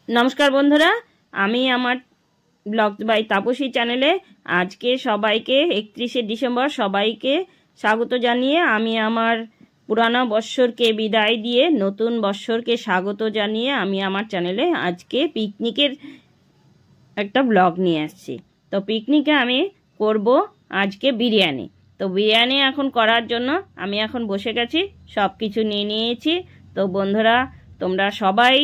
নমস্কার বন্ধুরা, আমি আমার ব্লগ বাই তাপসী চ্যানেলে আজকে সবাইকে 31শে ডিসেম্বর সবাইকে স্বাগত জানিয়ে আমি আমার পুরানো বৎসরকে বিদায় দিয়ে নতুন বৎসরকে স্বাগত জানিয়ে আমি আমার চ্যানেলে আজকে পিকনিকের একটা ব্লগ নিয়ে আসছি। তো পিকনিকে আমি করব আজকে বিরিয়ানি। তো বিরিয়ানি এখন করার জন্য আমি এখন বসে গেছি, সব কিছু নিয়ে নিয়েছি। তো বন্ধুরা, তোমরা সবাই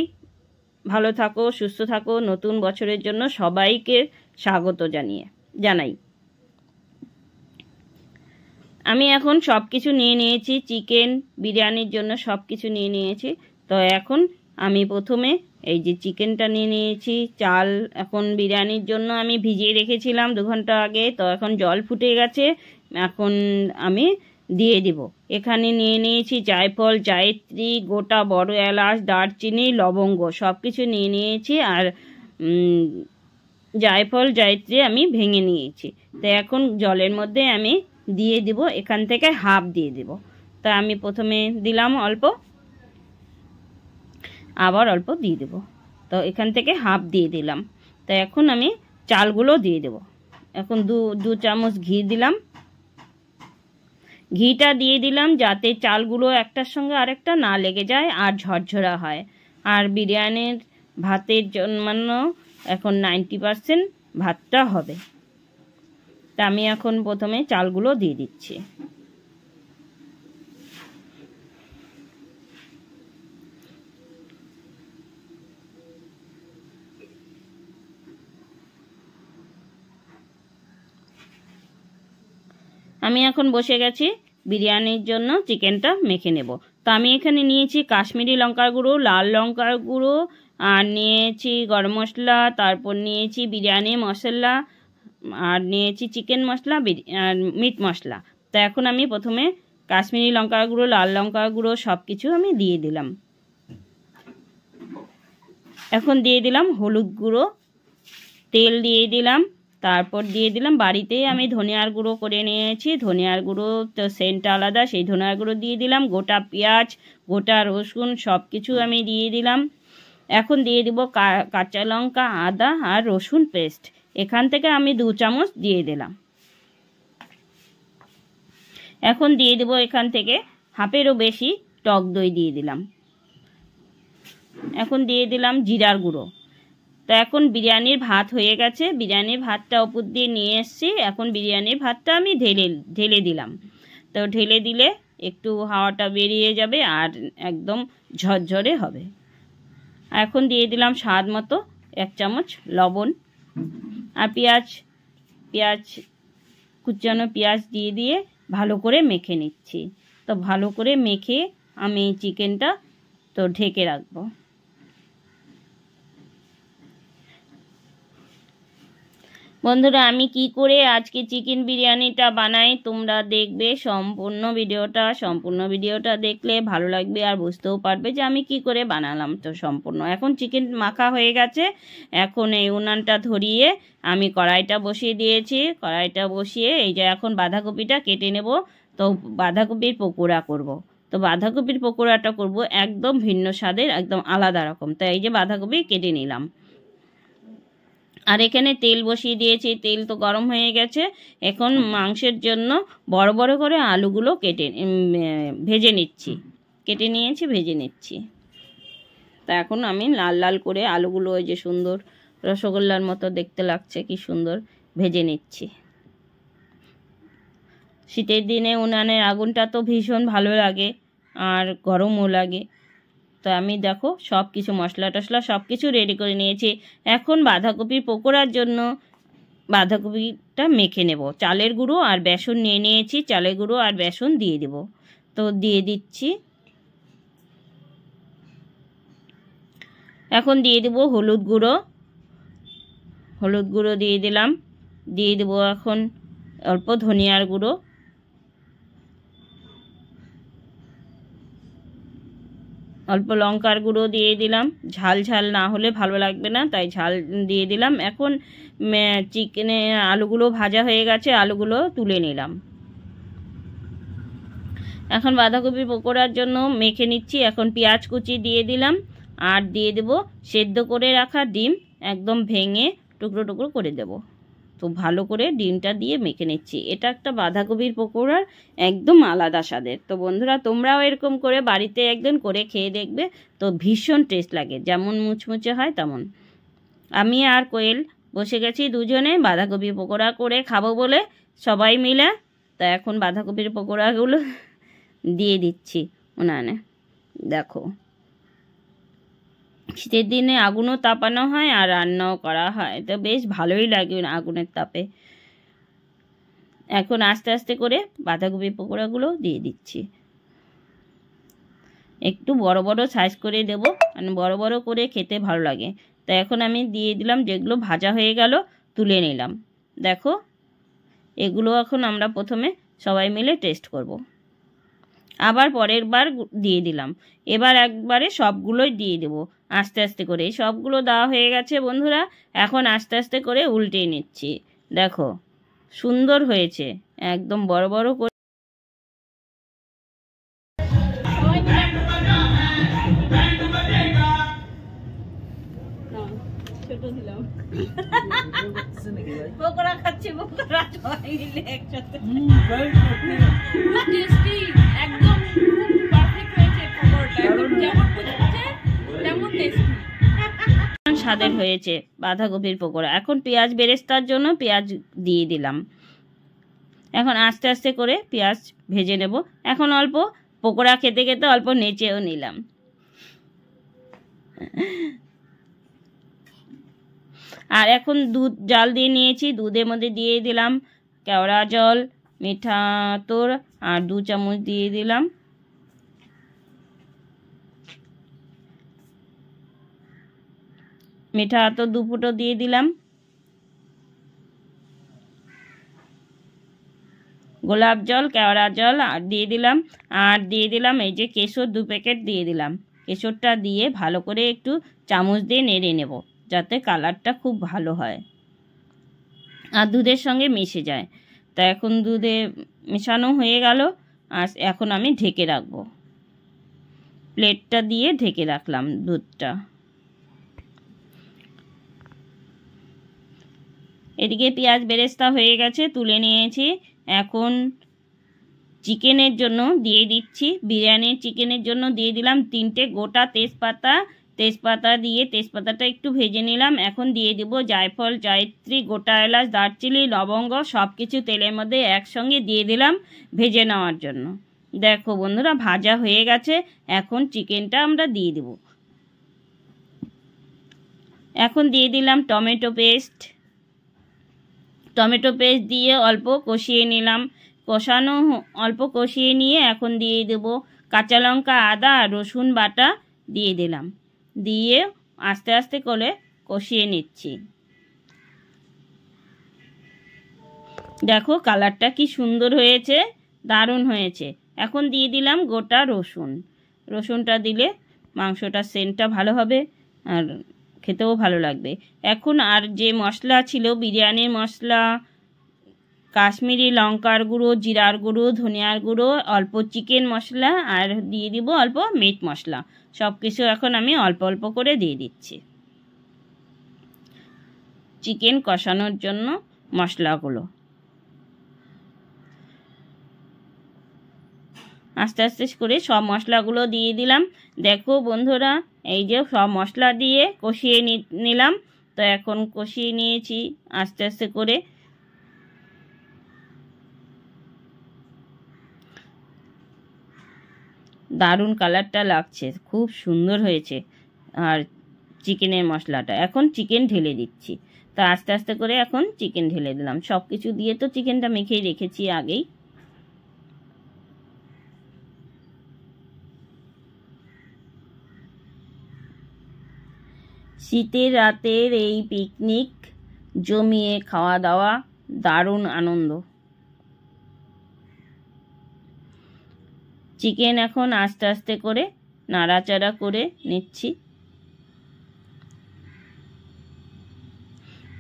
ভালো থাকো, সুস্থ থাকো। নতুন বছরের জন্য সবাইকে স্বাগত জানাই। আমি এখন সব কিছু নিয়ে নিয়েছি, চিকেন বিরিয়ানির জন্য সব কিছু নিয়ে নিয়েছি। তো এখন আমি প্রথমে এই যে চিকেনটা নিয়ে নিয়েছি, চাল এখন বিরিয়ানির জন্য আমি ভিজিয়ে রেখেছিলাম 2 ঘন্টা আগে। তো এখন জল ফুটে গেছে, এখন আমি দিয়ে দিব। এখানে নিয়ে নিয়েছি জায়ফল, জায়ত্রী, গোটা বড় এলাচ, দারচিনি, লবঙ্গ সব কিছু নিয়ে নিয়েছি। আর জায়ফল জায়ত্রী আমি ভেঙে নিয়েছি। তো এখন জলের মধ্যে আমি দিয়ে দিব, এখান থেকে হাফ দিয়ে দিব। তা আমি প্রথমে দিলাম অল্প, আবার অল্প দিয়ে দেব। তো এখান থেকে হাফ দিয়ে দিলাম। তো এখন আমি চালগুলো দিয়ে দেব। এখন দু চামচ ঘি দিলাম। ঘিটা দিয়ে দিলাম যাতে চালগুলো একটার সঙ্গে আরেকটা না লেগে যায় আর ঝরঝরা হয়। আর বিরিয়ানির ভাতের জন্য এখন 90% ভাতটা হবে। তা আমি এখন প্রথমে চালগুলো দিয়ে দিচ্ছি। আমি এখন বসে গেছি বিরিয়ানির জন্য চিকেনটা মেখে নেব। তো আমি এখানে নিয়েছি কাশ্মীরি লঙ্কার গুঁড়ো, লাল লঙ্কার গুঁড়ো, আর নিয়েছি গরম মশলা, তারপর নিয়েছি বিরিয়ানি মশলা, আর নিয়েছি চিকেন মশলা আর মিট মশলা। তো এখন আমি প্রথমে কাশ্মীরি লঙ্কার গুঁড়ো, লাল লঙ্কার গুঁড়ো সব কিছু আমি দিয়ে দিলাম। এখন দিয়ে দিলাম হলুদ গুঁড়ো, তেল দিয়ে দিলাম, তারপর দিয়ে দিলাম বাড়িতেই আমি ধনিয়ার গুঁড়ো করে নিয়েছি। ধনিয়ার গুঁড়ো তো সেন্টটা আলাদা, সেই ধনিয়ার গুঁড়ো দিয়ে দিলাম। গোটা পেঁয়াজ, গোটা রসুন সব কিছু আমি দিয়ে দিলাম। এখন দিয়ে দিব কাঁচা লঙ্কা, আদা আর রসুন পেস্ট। এখান থেকে আমি 2 চামচ দিয়ে দিলাম। এখন দিয়ে দেব এখান থেকে হাফেরও বেশি টক দই দিয়ে দিলাম। এখন দিয়ে দিলাম জিরার গুঁড়ো। তো এখন বিরিয়ানির ভাত হয়ে গেছে, বিরিয়ানির ভাতটা উপর দিয়ে নিয়ে এসেছি। এখন বিরিয়ানির ভাতটা আমি ঢেলে দিলাম। তো ঢেলে দিলে একটু হাওয়াটা বেরিয়ে যাবে আর একদম ঝরঝরে হবে। এখন দিয়ে দিলাম স্বাদ মতো 1 চামচ লবণ। আর পেঁয়াজ কুচানো পেঁয়াজ দিয়ে ভালো করে মেখে নিচ্ছি। তো ভালো করে মেখে আমি চিকেনটা তো ঢেকে রাখবো। বন্ধুরা, আমি কি করে আজকে চিকেন বিরিয়ানিটা বানাই তোমরা দেখবে সম্পূর্ণ ভিডিওটা দেখলে ভালো লাগবে আর বুঝতেও পারবে যে আমি কি করে বানালাম। তো সম্পূর্ণ এখন চিকেন মাখা হয়ে গেছে। এখন এই উনানটা ধরিয়ে আমি কড়াইটা বসিয়ে দিয়েছি। কড়াইটা বসিয়ে এই যে এখন বাঁধাকপিটা কেটে নেব। তো বাঁধাকপির পকোড়া করব। তো বাঁধাকপির পকোড়াটা করব একদম ভিন্ন স্বাদের, একদম আলাদা রকম। তো এই যে বাঁধাকপি কেটে নিলাম। আর এখানে তেল বসিয়ে দিয়েছি, তেল তো গরম হয়ে গেছে। এখন মাংসের জন্য বড় বড় করে আলুগুলো ভেজে নিচ্ছি। কেটে নিয়েছি, ভেজে নিচ্ছি। তা এখন আমি লাল লাল করে আলুগুলো ওই যে সুন্দর রসগোল্লার মতো দেখতে লাগছে, কি সুন্দর ভেজে নিচ্ছি। শীতের দিনে উনানের আগুনটা তো ভীষণ ভালো লাগে আর গরমও লাগে। তো আমি দেখো সব কিছু মশলা টশলা সব কিছু রেডি করে নিয়েছি। এখন বাঁধাকপির পকোড়ার জন্য বাঁধাকপিটা মেখে নেব। চালের গুঁড়ো আর বেসন নিয়ে নিয়েছি, চালের গুঁড়ো আর বেসন দিয়ে দেব। তো দিয়ে দিচ্ছি। এখন দিয়ে দেব হলুদ গুঁড়ো দিয়ে দিলাম। দিয়ে দেব এখন অল্প ধনিয়ার গুঁড়ো, অল্প লঙ্কার গুঁড়ো দিয়ে দিলাম। ঝাল না হলে ভালো লাগবে না, তাই ঝাল দিয়ে দিলাম। এখন চিকেনে আলুগুলো ভাজা হয়ে গেছে, আলুগুলো তুলে নিলাম। এখন বাঁধাকপি পকোড়ার জন্য মেখে নিচ্ছি। এখন পেঁয়াজ কুচি দিয়ে দিলাম, আর দিয়ে দেব সেদ্ধ করে রাখা ডিম, একদম ভেঙে টুকরো টুকরো করে দেব। তো ভালো করে ডিমটা দিয়ে মেখে নিচ্ছি। এটা একটা বাঁধাকপির পকোড়ার একদম আলাদা স্বাদের। তো বন্ধুরা তোমরাও এরকম করে বাড়িতে একদিন করে খেয়ে দেখবে, তো ভীষণ টেস্ট লাগে, যেমন মুচমুচে হয় তেমন। আমি আর কোয়েল বসে গেছি দুজনে বাঁধাকপি পকোড়া করে খাবো বলে সবাই মিলে। তা এখন বাঁধাকপির পকোড়াগুলো দিয়ে দিচ্ছি উনানে। দেখো, শীতের দিনে আগুনও তাপানো হয় আর রান্নাও করা হয়, তো বেশ ভালোই লাগে আগুনের তাপে। এখন আস্তে আস্তে করে বাঁধাকপি পকোড়াগুলো দিয়ে দিচ্ছি। একটু বড় বড় সাইজ করে দেব, মানে বড় বড় করে খেতে ভালো লাগে। তো এখন আমি দিয়ে দিলাম, যেগুলো ভাজা হয়ে গেল তুলে নিলাম। দেখো, এগুলো এখন আমরা প্রথমে সবাই মিলে টেস্ট করব। আবার পরের বার দিয়ে দিলাম, এবার একবারে সবগুলোই দিয়ে দেব আস্তে আস্তে করে। সবগুলো দেওয়া হয়ে গেছে বন্ধুরা, এখন আস্তে আস্তে করে উল্টে নিচ্ছি। দেখো সুন্দর হয়েছে, একদম বড় বড় করে। পকোড়া খাচ্ছি, পকোড়া সবাই মিলে একসাথে। একদম পারফেক্ট হয়েছে পকোড়াটা, যেমন বুঝছে তেমন টেস্টি স্বাদের হয়েছে বাঁধাকপির পকোড়া। এখন পেঁয়াজ বেরেস্তার জন্য পেঁয়াজ দিয়ে দিলাম। এখন আস্তে আস্তে করে পেঁয়াজ ভেজে নেব। এখন অল্প পকোড়া খেতে খেতে অল্প নেচেও নিলাম। আর এখন দুধ জাল দিয়ে নিয়েছি, দুধের মধ্যে দিয়ে দিলাম কেওড়া জল, মিঠা আতর আর 2 চামচ দিয়ে দিলাম মিঠা আতর, 2 ফুটো দিয়ে দিলাম গোলাপ জল, কেওড়া জল আর দিয়ে দিলাম এই যে কেশর 2 প্যাকেট দিয়ে দিলাম। কেশরটা দিয়ে ভালো করে একটু চামচ দিয়ে নেড়ে নেব, যাতে কালারটা খুব ভালো হয় আর দুধের সঙ্গে মিশে যায়। তা এখন দুধে মেশানো হয়ে গেল, আর এখন আমি ঢেকে রাখবো। প্লেটটা দিয়ে ঢেকে রাখলাম দুধটা। এদিকে পেঁয়াজ বেরেস্তা হয়ে গেছে, তুলে নিয়েছি। এখন চিকেনের জন্য দিয়ে দিচ্ছি, বিরিয়ানির চিকেনের জন্য দিয়ে দিলাম 3টে গোটা তেজপাতা দিয়ে তেজপাতাটা একটু ভেজে নিলাম। এখন দিয়ে দেব জায়ফল, জয়িত্রী, গোটা এলাচ, দারচিনি, লবঙ্গ সব কিছু তেলের মধ্যে একসঙ্গে দিয়ে দিলাম ভেজে নেওয়ার জন্য। দেখো বন্ধুরা ভাজা হয়ে গেছে, এখন চিকেনটা আমরা দিয়ে দেব। এখন দিয়ে দিলাম টমেটো পেস্ট দিয়ে অল্প কষিয়ে নিলাম। অল্প কষিয়ে নিয়ে এখন দিয়ে দেব কাঁচা লঙ্কা, আদা আর রসুন বাটা দিয়ে দিলাম। দিয়ে আস্তে আস্তে করে কষিয়ে নিচ্ছি। দেখো কালারটা কি সুন্দর হয়েছে, দারুণ হয়েছে। এখন দিয়ে দিলাম গোটা রসুনটা দিলে মাংসটার সেন্টটা ভালো হবে আর খেতেও ভালো লাগবে। এখন আর যে মশলা ছিল, বিরিয়ানির মশলা, কাশ্মীরি লঙ্কার গুঁড়ো, জিরার গুঁড়ো, ধনিয়ার গুঁড়ো, অল্প চিকেন মশলা আর দিয়ে দিব অল্প মিট মশলা, সব কিছু এখন আমি অল্প অল্প করে দিয়ে দিচ্ছি চিকেন কষানোর জন্য মশলাগুলো। আস্তে আস্তে করে সব মশলাগুলো দিয়ে দিলাম। দেখো বন্ধুরা, এই যে সব মশলা দিয়ে কষিয়ে নিলাম। তো এখন কষিয়ে নিয়েছি আস্তে আস্তে করে। দারুণ কালারটা লাগছে, খুব সুন্দর হয়েছে আর চিকেনের মশলাটা। এখন চিকেন ঢেলে দিচ্ছি। তো আস্তে আস্তে করে এখন চিকেন ঢেলে দিলাম। সব কিছু দিয়ে তো চিকেনটা মেখেই রেখেছি আগেই। শীতের রাতের এই পিকনিক, জমিয়ে খাওয়া দাওয়া, দারুণ আনন্দ। চিকেন এখন আস্তে আস্তে করে নাড়াচাড়া করে নিচ্ছি।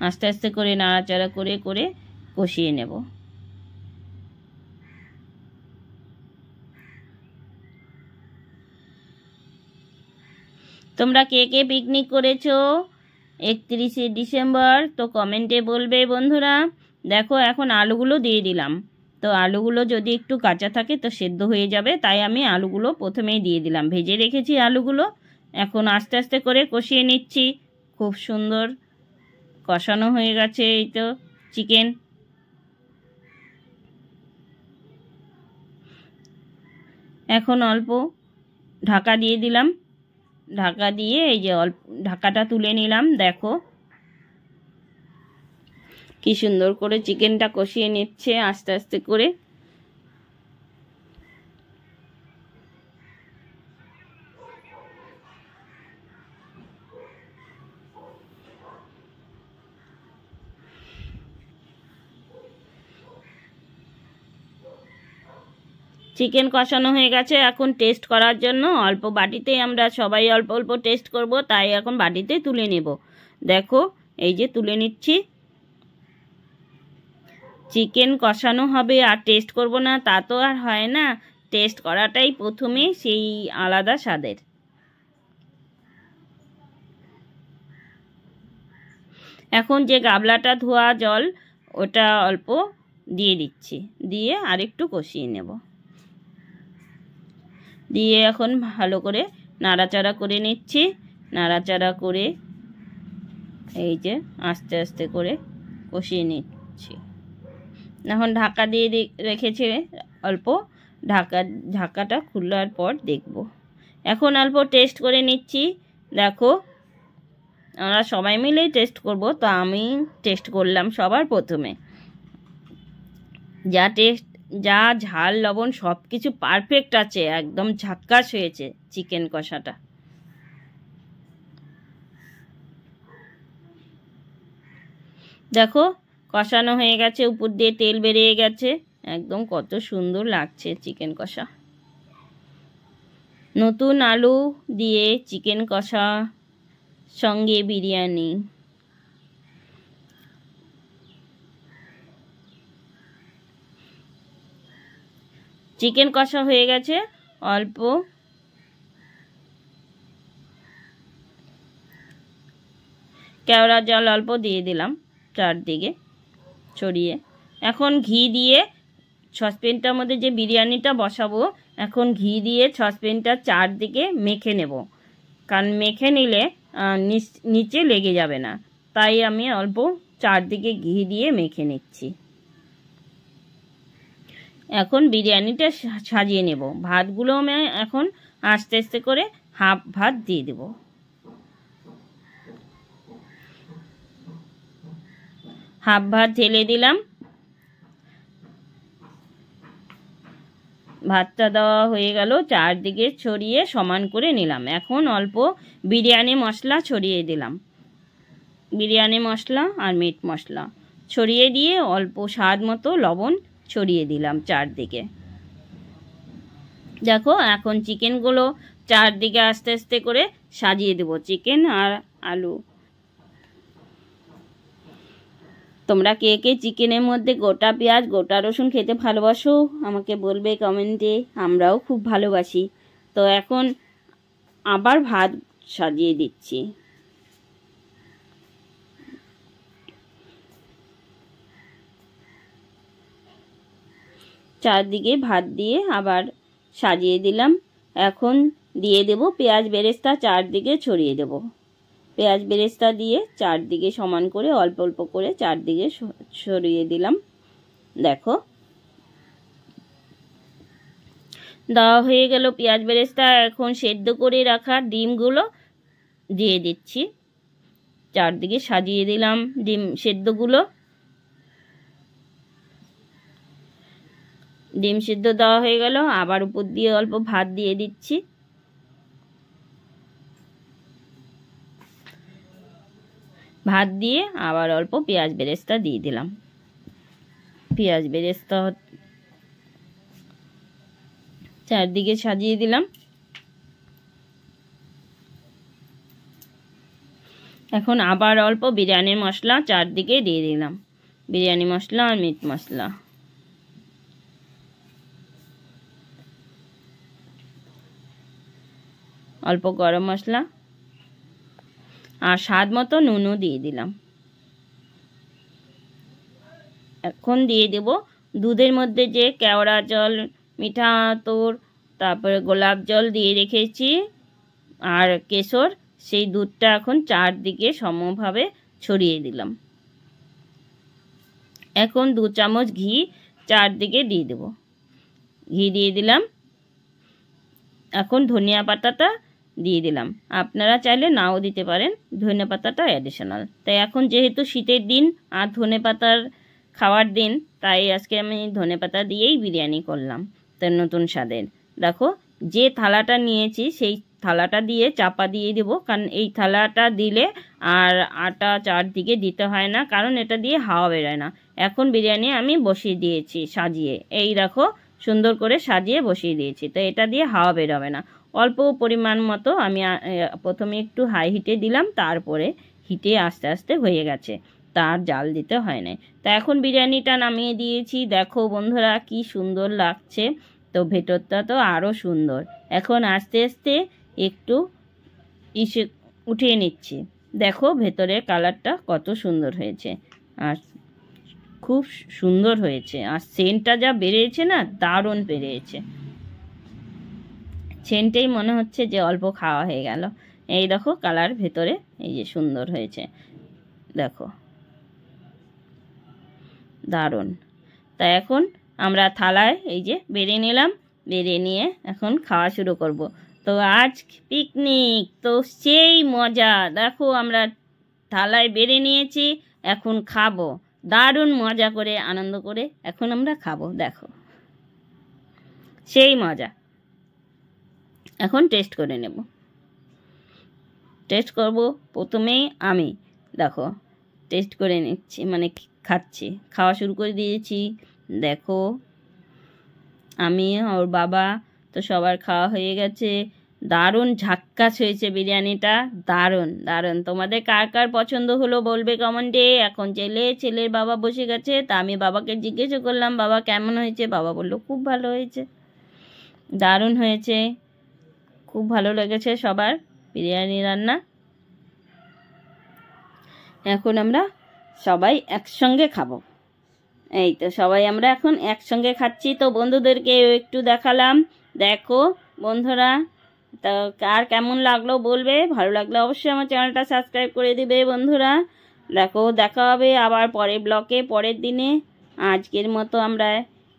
আস্তে আস্তে করে নাড়াচাড়া করে করে কষিয়ে নেব। তোমরা কে কে পিকনিক করেছো 31শে ডিসেম্বর তো কমেন্টে বলবে বন্ধুরা। দেখো এখন আলুগুলো দিয়ে দিলাম। তো আলুগুলো যদি একটু কাঁচা থাকে তো সেদ্ধ হয়ে যাবে, তাই আমি আলুগুলো প্রথমেই দিয়ে দিলাম। ভেজে রেখেছি আলুগুলো, এখন আস্তে আস্তে করে কষিয়ে নিচ্ছি। খুব সুন্দর কষানো হয়ে গেছে এই তো চিকেন। এখন অল্প ঢাকা দিয়ে দিলাম। ঢাকা দিয়ে এই যে অল্প ঢাকাটা তুলে নিলাম। দেখো কি সুন্দর করে চিকেনটা কষিয়ে নিচ্ছে আস্তে আস্তে করে। চিকেন কষানো হয়ে গেছে, এখন টেস্ট করার জন্য অল্প বাটিতে আমরা সবাই অল্প অল্প টেস্ট করব, তাই এখন বাটিতে তুলে নেব। দেখো এই যে তুলে নিচ্ছি। চিকেন কষানো হবে আর টেস্ট করব না তা তো আর হয় না, টেস্ট করাটাই প্রথমে সেই আলাদা স্বাদের। এখন যে গাবলাটা ধোয়া জল ওটা অল্প দিয়ে দিচ্ছি, দিয়ে আরেকটু কষিয়ে নেব। দিয়ে এখন ভালো করে নাড়াচাড়া করে নিচ্ছি। নাড়াচাড়া করে এই যে আস্তে আস্তে করে কষিয়ে নিচ্ছি। এখন ঢাকা দিয়ে রেখেছে অল্প, ঢাকাটা খোলার পর দেখব। এখন অল্প টেস্ট করে নিচ্ছি। দেখো আমরা সবাই মিলেই টেস্ট করব, তো আমি টেস্ট করলাম সবার প্রথমে। যা ঝাল লবণ সব কিছু পারফেক্ট আছে, একদম ঝাক্কাস হয়েছে চিকেন কষাটা। দেখো কষানো হয়ে গেছে, উপর দিয়ে তেল বেরিয়ে গেছে, একদম কত সুন্দর লাগছে চিকেন কষা। নতুন আলু দিয়ে চিকেন কষা সঙ্গে বিরিয়ানি। চিকেন কষা হয়ে গেছে, অল্প কেওড়া জল অল্প দিয়ে দিলাম চারদিকে ছড়িয়ে। এখন ঘি দিয়ে সসপ্যানটার মধ্যে যে বিরিয়ানিটা বসাবো, এখন ঘি দিয়ে সসপ্যানটার চারদিকে মেখে নেব, কারণ মেখে নিলে নিচে লেগে যাবে না, তাই আমি অল্প চারদিকে ঘি দিয়ে মেখে নিচ্ছি। এখন বিরিয়ানিটা সাজিয়ে নেব। ভাতগুলো আমি এখন আস্তে আস্তে করে হাফ ভাত দিয়ে দেব। হাফ ভাত ঢেলে দিলাম। ভাতটা দেওয়া হয়ে গেল, চারদিকে ছড়িয়ে সমান করে নিলাম। এখন অল্প বিরিয়ানি মশলা ছড়িয়ে দিলাম। বিরিয়ানি মশলা আর মিট মশলা ছড়িয়ে দিয়ে অল্প স্বাদ মতো লবণ ছড়িয়ে দিলাম চারদিকে। দেখো এখন চিকেনগুলো চারদিকে আস্তে আস্তে করে সাজিয়ে দেব, চিকেন আর আলু। তোমরা কে কে চিকেনের মধ্যে গোটা পেঁয়াজ গোটা রসুন খেতে ভালোবাসো আমাকে বলবে কমেন্টে, আমরাও খুব ভালোবাসি। তো এখন আবার ভাত সাজিয়ে দিচ্ছি। চারদিকে ভাত দিয়ে আবার সাজিয়ে দিলাম। এখন দিয়ে দেব পেঁয়াজ বেরেস্তা, চারদিকে ছড়িয়ে দেব। পেঁয়াজ বেরেস্তা দিয়ে চারদিকে সমান করে অল্প অল্প করে চারদিকে ছড়িয়ে দিলাম। দেখো দেওয়া হয়ে গেল পেঁয়াজ বেরেস্তা। এখন সেদ্ধ করে রাখা ডিমগুলো দিয়ে দিচ্ছি, চারদিকে সাজিয়ে দিলাম ডিম সেদ্ধগুলো। ডিম সিদ্ধ দেওয়া হয়ে গেল, আবার উপর দিয়ে অল্প ভাত দিয়ে দিচ্ছি। ভাত দিয়ে আবার অল্প পেঁয়াজ বেরেস্তা দিয়ে দিলাম। পেঁয়াজ বেরেস্তা চারদিকে সাজিয়ে দিলাম। এখন আবার অল্প বিরিয়ানির মশলা চারদিকে দিয়ে দিলাম, বিরিয়ানি মশলা আর মিট মশলা। অল্প গরম মশলা আর স্বাদ মতো নুনও দিয়ে দিলাম। এখন দিয়ে দেব দুধের মধ্যে যে কেওড়া জল, মিঠা আতর, তারপরে গোলাপ জল দিয়ে রেখেছি আর কেশর, সেই দুধটা এখন চারদিকে সমভাবে ছড়িয়ে দিলাম। এখন 2 চামচ ঘি চারদিকে দিয়ে দেব। ঘি দিয়ে দিলাম। এখন ধনিয়া পাতাটা দিয়ে দিলাম, আপনারা চাইলে নাও দিতে পারেন, ধনিয়া পাতাটা অ্যাডিশনাল। তাই এখন যেহেতু শীতের দিন আর ধনে পাতার খাওয়ার দিন, তাই আজকে আমি ধনে পাতা দিয়েই বিরিয়ানি করলাম, তার নতুন স্বাদের। দেখো যে থালাটা নিয়েছি সেই থালাটা দিয়ে চাপা দিয়ে দেবো, কারণ এই থালাটা দিলে আর আটা চারদিকে দিতে হয় না, কারণ এটা দিয়ে হাওয়া বেরোয় না। এখন বিরিয়ানি আমি বসিয়ে দিয়েছি সাজিয়ে, এই দেখো সুন্দর করে সাজিয়ে বসিয়ে দিয়েছি, তো এটা দিয়ে হাওয়া বেরোবে না। অল্প পরিমাণ মতো আমি প্রথমে একটু হাই হিটে দিলাম, তারপরে হিটে আস্তে আস্তে হয়ে গেছে, তার জাল দিতে হয় না। তা এখন বিরিয়ানিটা নামিয়ে দিয়েছি, দেখো বন্ধুরা কি সুন্দর লাগছে, তো ভেতরটা তো আরও সুন্দর। এখন আস্তে আস্তে একটু উঠিয়ে নিচ্ছি, দেখো ভেতরের কালারটা কত সুন্দর হয়েছে, আর খুব সুন্দর হয়েছে, আর সেন্টটা যা বেরিয়েছে না, দারুণ বেরিয়েছে। সেন্টেই মনে হচ্ছে যে অল্প খাওয়া হয়ে গেল। এই দেখো কালার ভেতরে এই যে সুন্দর হয়েছে, দেখো দারুণ। তা এখন আমরা থালায় এই যে বেড়ে নিলাম, বেড়ে নিয়ে এখন খাওয়া শুরু করব। তো আজ পিকনিক, তো সেই মজা, দেখো আমরা থালায় বেড়ে নিয়েছি, এখন খাবো দারুণ মজা করে, আনন্দ করে এখন আমরা খাবো, দেখো সেই মজা। এখন টেস্ট করে নেব, টেস্ট করব প্রথমেই আমি, দেখো টেস্ট করে নিচ্ছি, মানে খাচ্ছি, খাওয়া শুরু করে দিয়েছি। দেখো আমি ওর বাবা তো সবার খাওয়া হয়ে গেছে, দারুণ ঝাক্কাস হয়েছে বিরিয়ানিটা, দারুণ দারুণ। তোমাদের কার কার পছন্দ হলো বলবে কমেন্টে। এখন ছেলের বাবা বসে গেছে, তা আমি বাবাকে জিজ্ঞেস করলাম বাবা কেমন হয়েছে, বাবা বললো খুব ভালো হয়েছে, দারুণ হয়েছে, খুব ভালো লেগেছে সবার বিরিয়ানি রান্না। এখন আমরা সবাই একসঙ্গে খাবো, এই তো সবাই আমরা এখন একসঙ্গে খাচ্ছি। তো বন্ধুদেরকে একটু দেখালাম, দেখো বন্ধুরা, তো কার কেমন লাগলো বলবে, ভালো লাগলে অবশ্যই আমার চ্যানেলটা সাবস্ক্রাইব করে দিবে বন্ধুরা। দেখো দেখা হবে আবার পরের ব্লকে পরের দিনে। আজকের মতো আমরা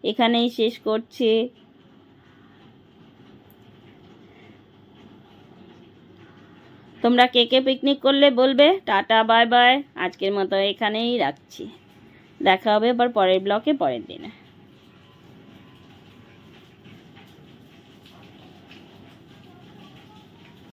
এখানেই শেষ করছি। তোমরা কে কে পিকনিক করলে বলবে। টাটা বাই বাই, আজকের মতো এখানেই রাখছি, দেখা হবে আবার পরের ব্লকে পরের দিনে।